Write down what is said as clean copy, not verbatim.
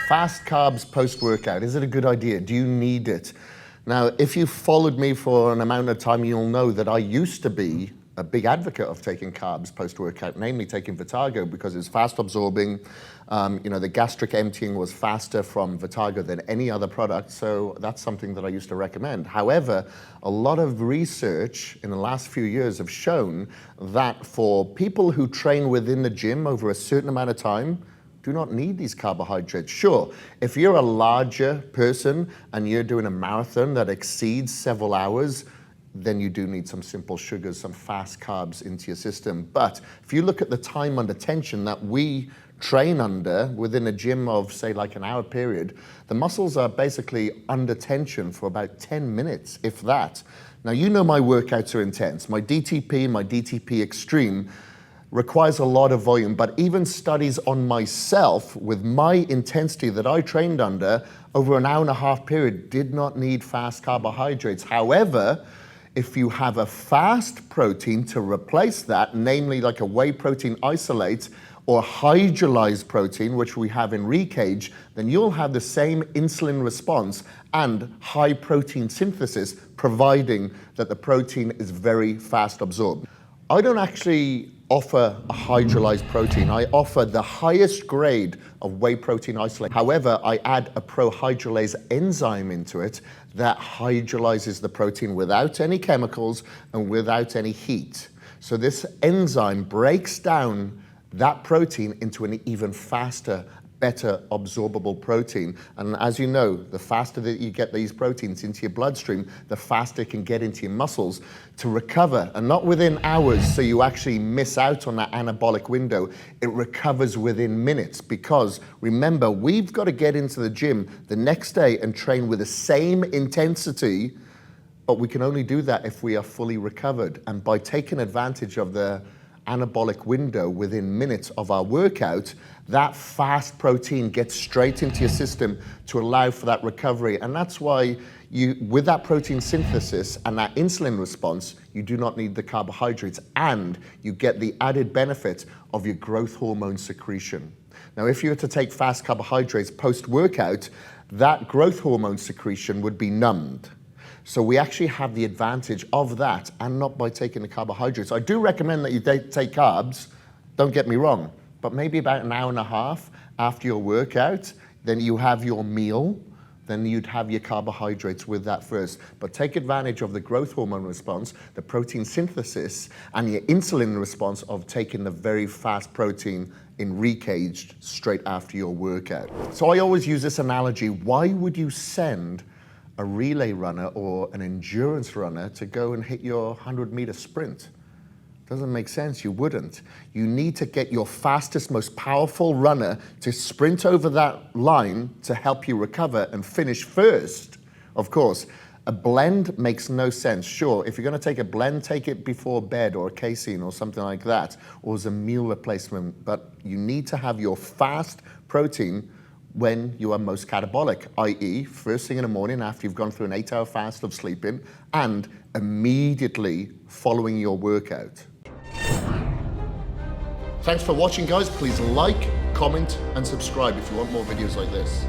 Fast carbs post-workout, is it a good idea? Do you need it? Now, if you've followed me for an amount of time, you'll know that I used to be a big advocate of taking carbs post-workout, namely taking Vitargo because it's fast absorbing. The gastric emptying was faster from Vitargo than any other product, so that's something that I used to recommend. However, a lot of research in the last few years have shown that for people who train within the gym over a certain amount of time, do not need these carbohydrates. Sure, if you're a larger person and you're doing a marathon that exceeds several hours, then you do need some simple sugars, some fast carbs into your system. But if you look at the time under tension that we train under within a gym of, say, like an hour period, the muscles are basically under tension for about 10 minutes, if that. Now, you know my workouts are intense. My DTP Extreme requires a lot of volume, but even studies on myself with my intensity that I trained under over an hour and a half period did not need fast carbohydrates. However, if you have a fast protein to replace that, namely like a whey protein isolate or hydrolyzed protein, which we have in KAGED, then you'll have the same insulin response and high protein synthesis, providing that the protein is very fast absorbed. I don't actually offer a hydrolyzed protein. I offer the highest grade of whey protein isolate. However, I add a pro-hydrolase enzyme into it that hydrolyzes the protein without any chemicals and without any heat. So this enzyme breaks down that protein into an even faster, better absorbable protein. And as you know, the faster that you get these proteins into your bloodstream, the faster it can get into your muscles to recover, and not within hours, so you actually miss out on that anabolic window. It recovers within minutes, because remember, we've got to get into the gym the next day and train with the same intensity, but we can only do that if we are fully recovered. And by taking advantage of the anabolic window within minutes of our workout, that fast protein gets straight into your system to allow for that recovery. And that's why with that protein synthesis and that insulin response, you do not need the carbohydrates, and you get the added benefit of your growth hormone secretion. Now, if you were to take fast carbohydrates post-workout, that growth hormone secretion would be numbed. So we actually have the advantage of that, and not by taking the carbohydrates. I do recommend that you take carbs, don't get me wrong, but maybe about an hour and a half after your workout, then you have your meal, then you'd have your carbohydrates with that first. But take advantage of the growth hormone response, the protein synthesis, and your insulin response of taking the very fast protein in KAGED straight after your workout. So I always use this analogy: why would you send a relay runner or an endurance runner to go and hit your 100-meter sprint? Doesn't make sense, you wouldn't. You need to get your fastest, most powerful runner to sprint over that line to help you recover and finish first. Of course, a blend makes no sense. Sure, if you're gonna take a blend, take it before bed or a casein or something like that, or as a meal replacement, but you need to have your fast protein when you are most catabolic, i.e. first thing in the morning after you've gone through an 8-hour fast of sleeping, and immediately following your workout. Thanks for watching, guys. Please like, comment, and subscribe if you want more videos like this.